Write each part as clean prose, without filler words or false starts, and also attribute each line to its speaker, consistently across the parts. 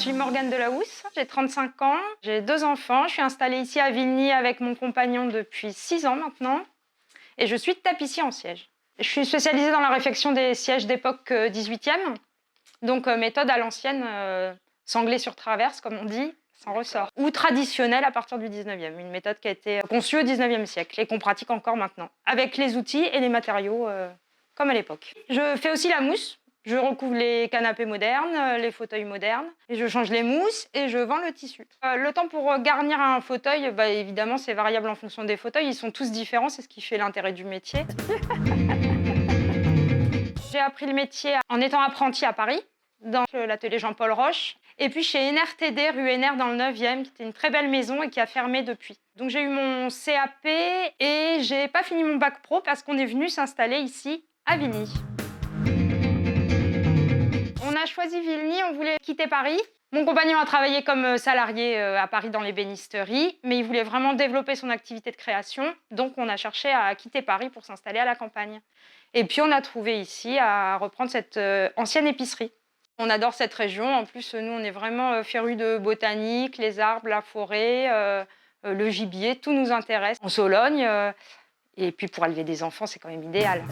Speaker 1: suis Morgane Delahousse, j'ai 35 ans, j'ai 2 enfants, je suis installée ici à Vigny avec mon compagnon depuis 6 ans maintenant et je suis tapissier en siège. Je suis spécialisée dans la réfection des sièges d'époque 18e, donc méthode à l'ancienne, sanglé sur traverse comme on dit, sans ressort, ou traditionnelle à partir du 19e, une méthode qui a été conçue au 19e siècle et qu'on pratique encore maintenant, avec les outils et les matériaux comme à l'époque. Je fais aussi la mousse. Je recouvre les canapés modernes, les fauteuils modernes, et je change les mousses et je vends le tissu. Le temps pour garnir un fauteuil, évidemment, c'est variable en fonction des fauteuils. Ils sont tous différents, c'est ce qui fait l'intérêt du métier. J'ai appris le métier en étant apprentie à Paris, dans l'atelier Jean-Paul Roche, et puis chez NRTD, rue NR dans le 9e, qui était une très belle maison et qui a fermé depuis. Donc j'ai eu mon CAP et j'ai pas fini mon bac pro parce qu'on est venu s'installer ici à Vigny. On a choisi Vigny, on voulait quitter Paris. Mon compagnon a travaillé comme salarié à Paris dans l'ébénisterie, mais il voulait vraiment développer son activité de création. Donc on a cherché à quitter Paris pour s'installer à la campagne. Et puis on a trouvé ici à reprendre cette ancienne épicerie. On adore cette région. En plus, nous, on est vraiment férus de botanique, les arbres, la forêt, le gibier, tout nous intéresse. En Sologne, et puis pour élever des enfants, c'est quand même idéal.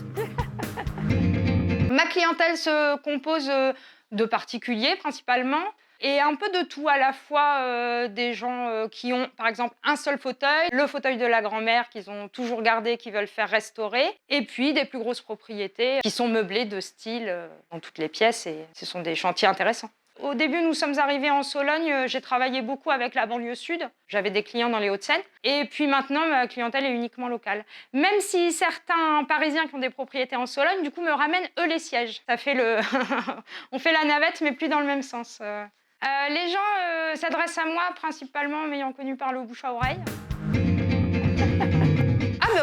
Speaker 1: Ma clientèle se compose de particuliers principalement et un peu de tout, à la fois des gens qui ont par exemple un seul fauteuil, le fauteuil de la grand-mère qu'ils ont toujours gardé, qu'ils veulent faire restaurer, et puis des plus grosses propriétés qui sont meublées de style dans toutes les pièces et ce sont des chantiers intéressants. Au début, nous sommes arrivés en Sologne, j'ai travaillé beaucoup avec la banlieue sud, j'avais des clients dans les Hauts-de-Seine, et puis maintenant, ma clientèle est uniquement locale. Même si certains Parisiens qui ont des propriétés en Sologne, du coup, me ramènent, eux, les sièges. Ça fait on fait la navette, mais plus dans le même sens. Les gens s'adressent à moi, principalement m'ayant connue par le bouche à oreille.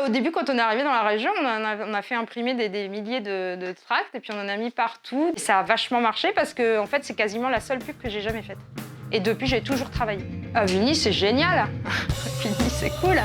Speaker 1: Au début, quand on est arrivé dans la région, on a fait imprimer des milliers de tracts et puis on en a mis partout. Et ça a vachement marché parce que en fait, c'est quasiment la seule pub que j'ai jamais faite. Et depuis, j'ai toujours travaillé. Vigny, c'est génial. Vigny, c'est cool.